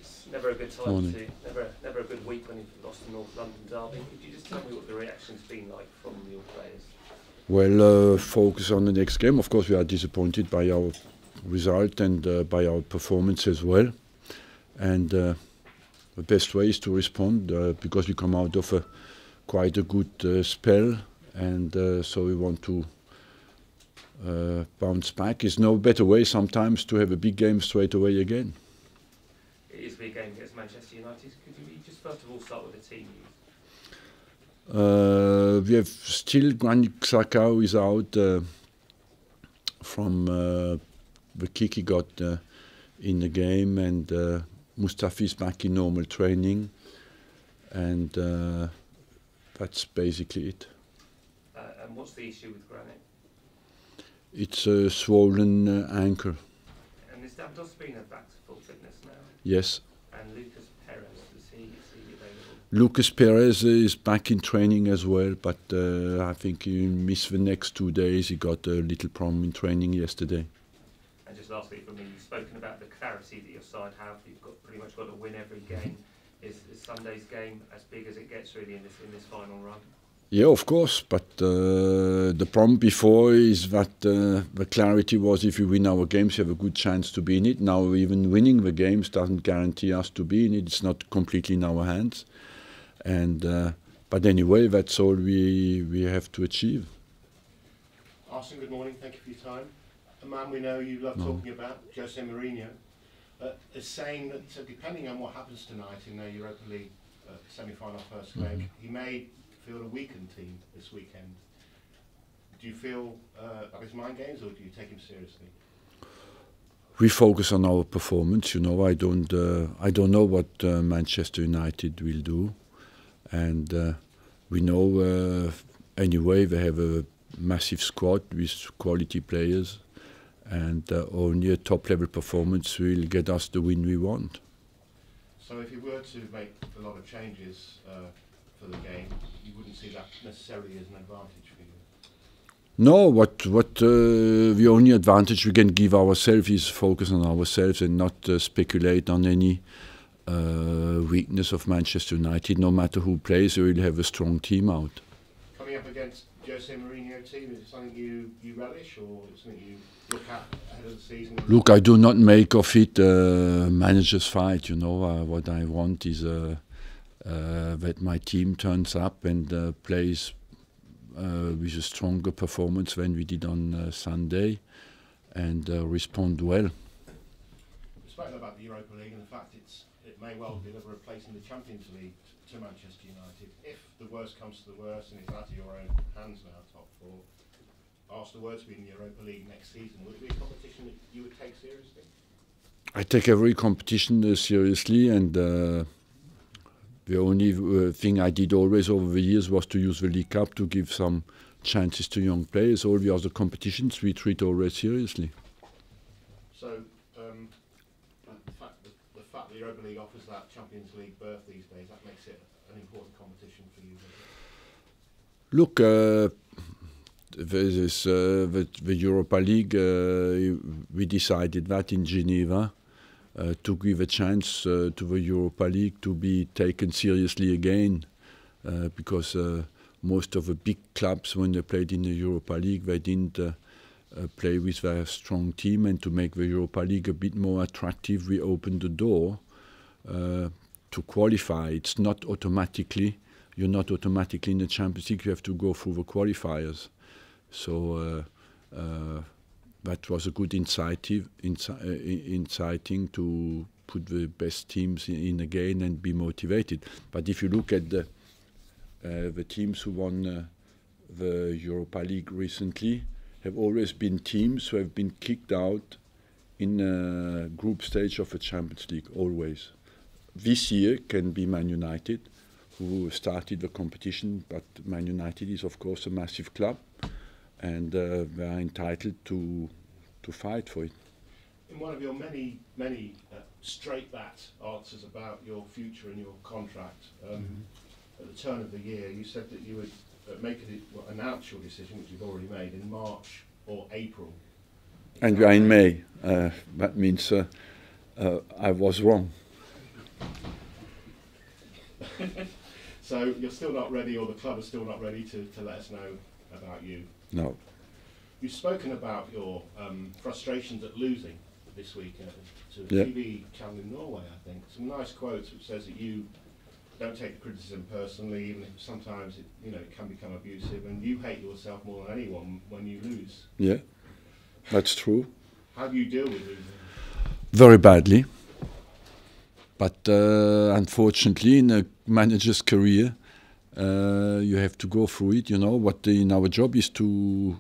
It's never a good time to, never a good week when you've lost the North London derby. Could you just tell me what the reaction's been like from your players? Well, focus on the next game. Of course, we are disappointed by our result and by our performance as well. And the best way is to respond because we come out of quite a good spell, and so we want to bounce back. There's no better way sometimes to have a big game straight away again. It is a big game against Manchester United. Could you just first of all start with the team? We have still Granit Xhaka is out from the kick he got in the game, and Mustafi is back in normal training, and that's basically it. And what's the issue with Granit? It's a swollen ankle. And is Davdos back to full fitness now? Yes. And Lucas Perez, is he available? Lucas Perez is back in training as well, but I think he missed the next 2 days. He got a little problem in training yesterday. And just lastly from me, you've spoken about the clarity that your side have. You've pretty much got to win every game. Is Sunday's game as big as it gets really in this final run? Yeah, of course, but the problem before is that the clarity was if we win our games, we have a good chance to be in it. Now, even winning the games doesn't guarantee us to be in it. It's not completely in our hands. And but anyway, that's all we have to achieve. Arsene, good morning. Thank you for your time. A man we know you love talking about, Jose Mourinho, is saying that depending on what happens tonight in the Europa League semi-final first leg, he may field a weakened team this weekend. Do you feel that is mind games, or do you take him seriously? We focus on our performance. You know, I don't know what Manchester United will do, and we know anyway they have a massive squad with quality players, and only a top-level performance will get us the win we want. So, if you were to make a lot of changes for the game, you wouldn't see that necessarily as an advantage for you? No, what the only advantage we can give ourselves is focus on ourselves and not speculate on any weakness of Manchester United. No matter who plays, we will have a strong team out. Coming up against Jose Mourinho team, is it something you relish, or something you look at ahead of the season? Look, I do not make of it a manager's fight. You know, what I want is that my team turns up and plays with a stronger performance than we did on Sunday, and respond well. We've spoken about the Europa League and the fact it may well deliver a place in the Champions League to Manchester United. If the worst comes to the worst and it's out of your own hands now, top four, Arsenal were to be in the Europa League next season, would it be a competition that you would take seriously? I take every competition seriously, and the only thing I did always over the years was to use the League Cup to give some chances to young players. All the other competitions we treat always seriously. So the fact that the Europa League offers that Champions League berth these days, that makes it an important competition for you. Look, the Europa League, we decided that in Geneva. To give a chance to the Europa League to be taken seriously again, because most of the big clubs, when they played in the Europa League, they didn't play with their strong team, and to make the Europa League a bit more attractive, we opened the door to qualify. It's not automatically, you're not automatically in the Champions League, you have to go through the qualifiers. So that was a good inciting to put the best teams in again and be motivated. But if you look at the teams who won the Europa League recently, have always been teams who have been kicked out in a group stage of a Champions League, always. This year can be Man United, who started the competition, but Man United is of course a massive club, and they are entitled to fight for it. In one of your many straight bat answers about your future and your contract, at the turn of the year, you said that you would announce your decision, which you've already made, in March or April. And we are in May. That means I was wrong. So you're still not ready, or the club is still not ready to let us know about you. No. You've spoken about your frustrations at losing this week to a Yeah. TV channel in Norway, I think. Some nice quotes which says that you don't take the criticism personally, even if sometimes it can become abusive, and you hate yourself more than anyone when you lose. Yeah, that's true. How do you deal with losing? Very badly. But unfortunately, in a manager's career, you have to go through it. You know, what in our job is to,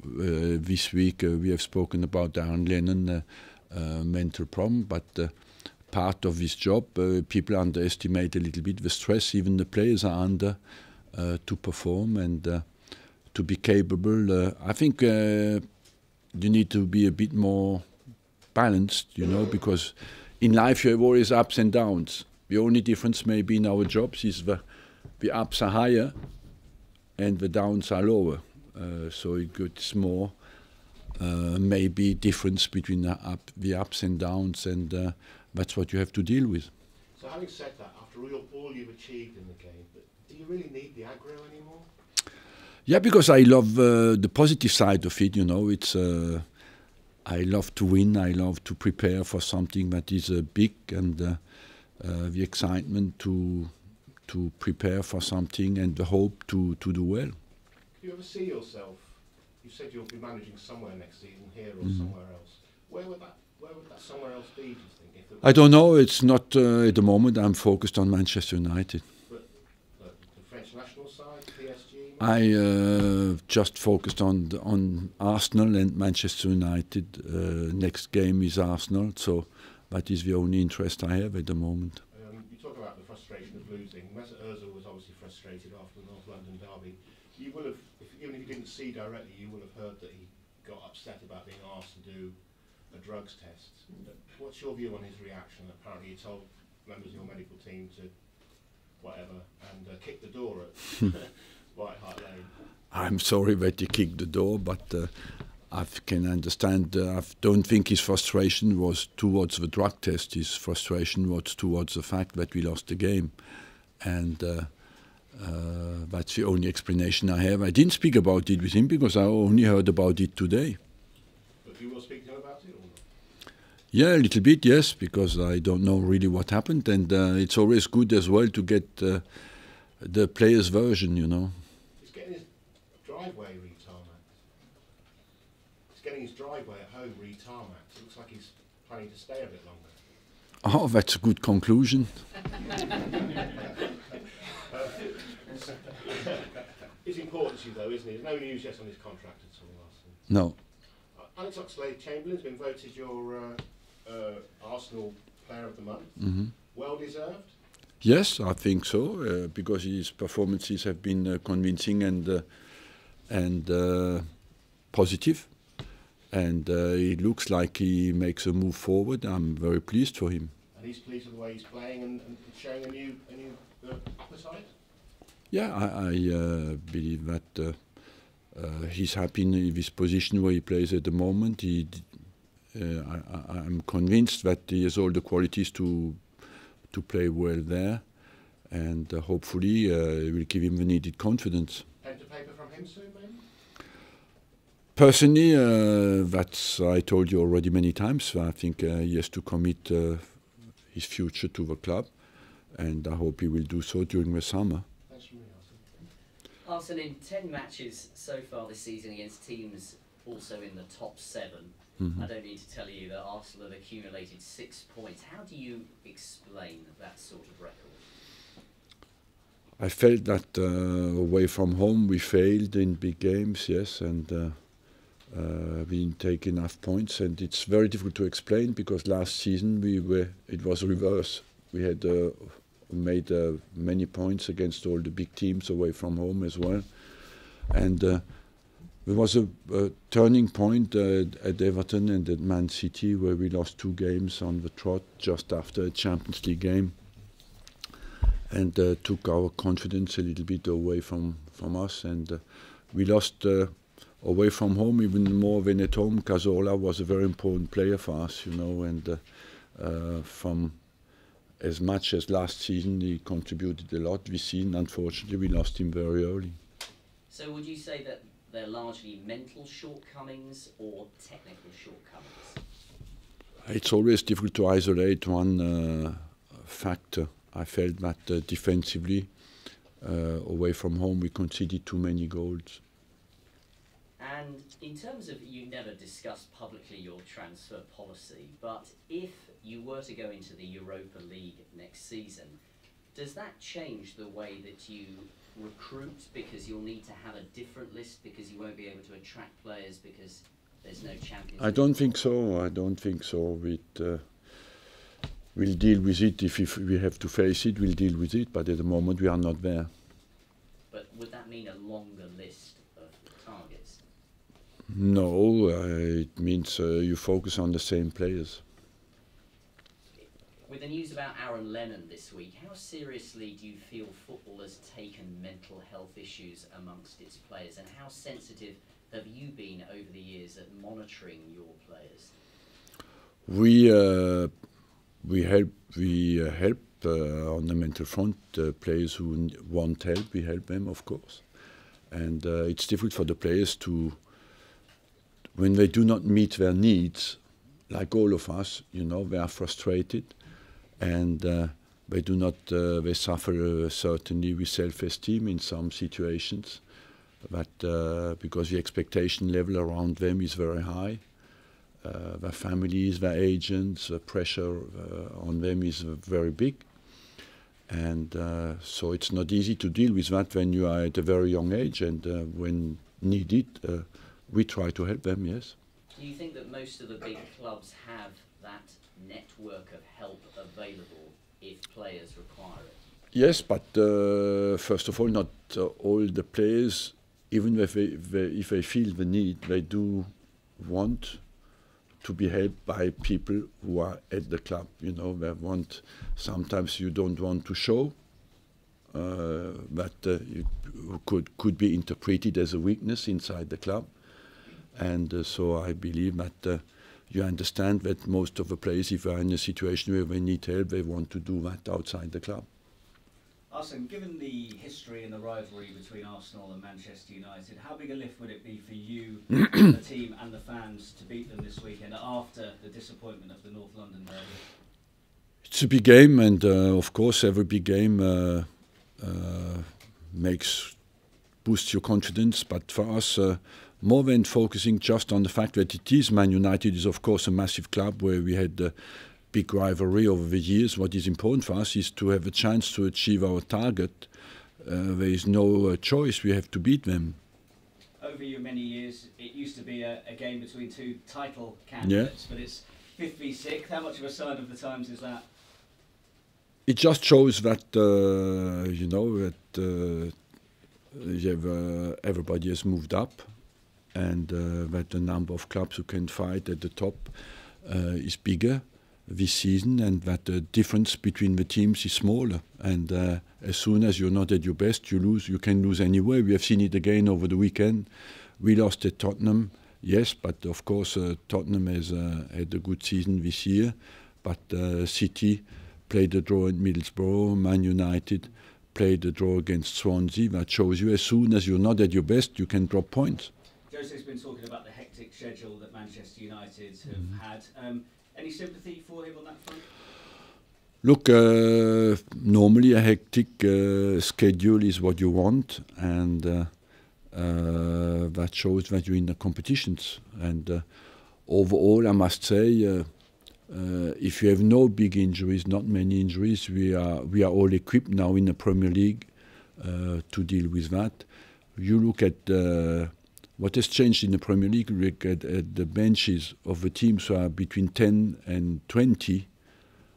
this week we have spoken about the Aaron Lennon mental problem, but part of this job, people underestimate a little bit the stress even the players are under to perform and to be capable. I think you need to be a bit more balanced, you know, because in life you have always ups and downs. The only difference maybe in our jobs is the ups are higher and the downs are lower. So it's more maybe difference between the ups and downs, and that's what you have to deal with. So having said that, after all you've achieved in the game, do you really need the aggro anymore? Yeah, because I love the positive side of it, you know. It's I love to win, I love to prepare for something that is big, and the excitement to prepare for something and the hope to do well. Do you ever see yourself, you said you'll be managing somewhere next season, here or somewhere else. Where would that somewhere else be, do you think? If I don't know, it's not at the moment. I'm focused on Manchester United. But the French national side, PSG? I just focused on Arsenal and Manchester United. Next game is Arsenal, so that is the only interest I have at the moment. You talk about the frustration of losing. Mesut Ozil was obviously frustrated after the North London derby. You will have, even if you didn't see directly, you will have heard that he got upset about being asked to do a drugs test. What's your view on his reaction? Apparently he told members of your medical team to whatever and kick the door at White Hart Lane. I'm sorry that he kicked the door, but I can understand. I don't think his frustration was towards the drug test. His frustration was towards the fact that we lost the game. And that's the only explanation I have. I didn't speak about it with him because I only heard about it today. But you will speak to him about it or not? Yeah, a little bit, yes, because I don't know really what happened. And it's always good as well to get the player's version, you know. He's getting his driveway re-tarmacked. He's getting his driveway at home re-tarmacked. It looks like he's planning to stay a bit longer. Oh, that's a good conclusion. It's important to you though, isn't it? There's no news yet on his contract at all, Arsene. No. Alex Oxlade-Chamberlain's been voted your Arsenal Player of the Month. Well deserved? Yes, I think so, because his performances have been convincing and positive. And it looks like he makes a move forward. I'm very pleased for him. And he's pleased with the way he's playing and showing a new appetite? Yeah, I believe that he's happy in this position where he plays at the moment. I'm convinced that he has all the qualities to play well there, and hopefully it will give him the needed confidence. Pen to paper from him soon, maybe? Personally, that's I told you already many times. I think he has to commit his future to the club, and I hope he will do so during the summer. Thanks for me, Arsene, in 10 matches so far this season against teams also in the top 7, I don't need to tell you that Arsenal have accumulated 6 points. How do you explain that sort of record? I felt that away from home we failed in big games, yes, and we didn't take enough points, and it's very difficult to explain because last season it was reverse. We had made many points against all the big teams away from home as well, and there was a turning point at Everton and at Man City where we lost 2 games on the trot just after a Champions League game, and took our confidence a little bit away from us, and we lost away from home even more than at home. Cazorla was a very important player for us, you know, and from as much as last season, he contributed a lot. This season, unfortunately, we lost him very early. So would you say that they're largely mental shortcomings or technical shortcomings? It's always difficult to isolate one factor. I felt that defensively, away from home, we conceded too many goals. And in terms of, you never discuss publicly your transfer policy, but if you were to go into the Europa League next season, does that change the way that you recruit, because you'll need to have a different list because you won't be able to attract players because there's no Champions League? I don't think so. I don't think so. We'll deal with it if we have to face it. We'll deal with it. But at the moment, we are not there. But would that mean a longer list of targets? No, it means you focus on the same players. With the news about Aaron Lennon this week, how seriously do you feel football has taken mental health issues amongst its players, and how sensitive have you been over the years at monitoring your players? We help on the mental front players who want help. We help them, of course, and it's difficult for the players to, when they do not meet their needs, like all of us, you know, they are frustrated. And they do not. They suffer certainly with self-esteem in some situations, but because the expectation level around them is very high, their families, their agents, the pressure on them is very big, and so it's not easy to deal with that when you are at a very young age. And when needed, we try to help them. Yes. Do you think that most of the big clubs have that network of help available if players require it? Yes, but first of all, not all the players, even if they feel the need, they do want to be helped by people who are at the club. You know, they want. Sometimes you don't want to show that it could be interpreted as a weakness inside the club, and so I believe that. You understand that most of the players, if they are in a situation where they need help, they want to do that outside the club. Arsene, given the history and the rivalry between Arsenal and Manchester United, how big a lift would it be for you, the team and the fans to beat them this weekend after the disappointment of the North London derby? It's a big game, and of course every big game boosts your confidence, but for us, more than focusing just on the fact that it is Man United is of course a massive club where we had a big rivalry over the years. What is important for us is to have a chance to achieve our target. There is no choice, we have to beat them. Over your many years, it used to be a game between two title candidates, but it's 5th v 6th. How much of a sign of the times is that? It just shows that, you know, that everybody has moved up, and that the number of clubs who can fight at the top is bigger this season, and that the difference between the teams is smaller. And as soon as you're not at your best, you lose. You can lose anyway. We have seen it again over the weekend. We lost at Tottenham, yes, but of course Tottenham has had a good season this year. But City played a draw at Middlesbrough. Man United played a draw against Swansea. That shows you as soon as you're not at your best, you can drop points. Jose's been talking about the hectic schedule that Manchester United have had. Any sympathy for him on that front? Look, normally a hectic schedule is what you want, and that shows that you're in the competitions. And overall, I must say, if you have no big injuries, not many injuries, we are all equipped now in the Premier League to deal with that. You look at what has changed in the Premier League, look at the benches of the teams who are between 10 and 20.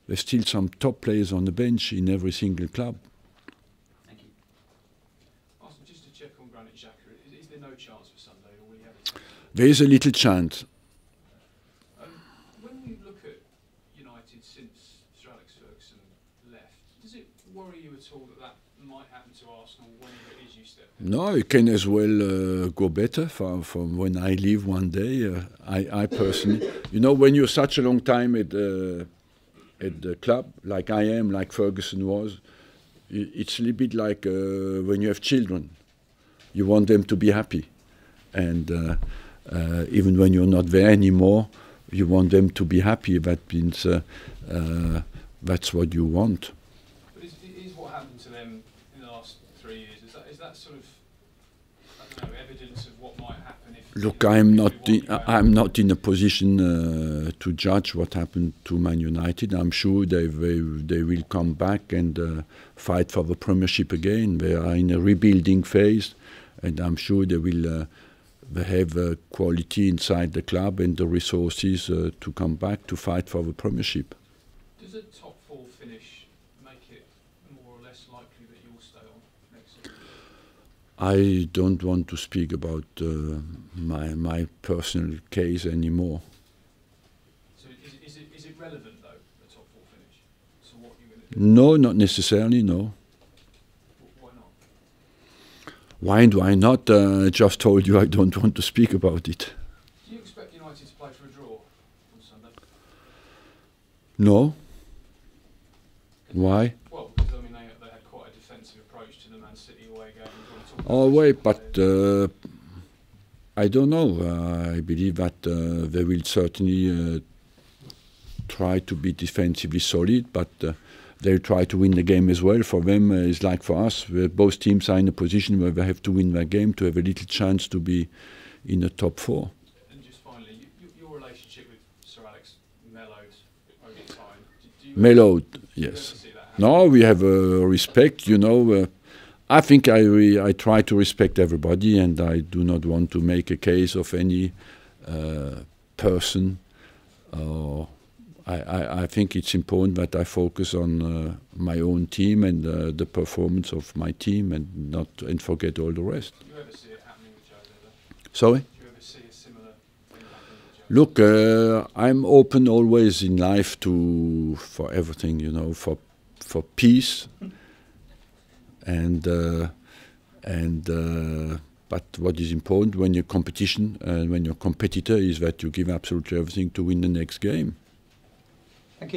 There's still some top players on the bench in every single club. Thank you. Arsene, just to check on Granit Xhaka, is there no chance for Sunday, or will he have a chance? There is a little chance. When you look at United since Sir Alex Ferguson left, does it worry you at all that that might happen to Arsenal whenever it is you step in? No, it can as well go better from when I leave one day. I personally, you know, when you're such a long time at the club, like I am, like Ferguson was, it's a little bit like when you have children. You want them to be happy. And even when you're not there anymore, you want them to be happy. That means that's what you want. But is what happened to them in the last 3 years, is that sort of, I don't know, evidence of what might happen if... Look, I'm not in a position to judge what happened to Man United. I'm sure they will come back and fight for the Premiership again. They are in a rebuilding phase, and I'm sure they will they have quality inside the club and the resources to come back to fight for the Premiership. Does a top 4 finish make it more or less likely that you'll stay on next season? I don't want to speak about my personal case anymore. So is it relevant though, the top 4 finish? So what you're going to do? No, not necessarily, no. Why not? Why do I not? I just told you I don't want to speak about it. Do you expect United to play for a draw on Sunday? No. Why? Well, because I mean they had quite a defensive approach to the Man City away game. Oh wait, but I don't know. I believe that they will certainly try to be defensively solid, but they'll try to win the game as well. For them, it's like for us, where both teams are in a position where they have to win their game to have a little chance to be in the top 4. And just finally, your relationship with Sir Alex mellowed over time. Do you Mellowed, do you yes. ever see that happen? No, we have respect, you know. I think I try to respect everybody, and I do not want to make a case of any person. I think it's important that I focus on my own team and the performance of my team, and forget all the rest. Do you ever see it happening with Jose though? Sorry? Do you ever see a similar thing happening with Jose? Look, I'm open always in life for everything, you know, for peace, but what is important when you're competition, when you're a competitor, is that you give absolutely everything to win the next game.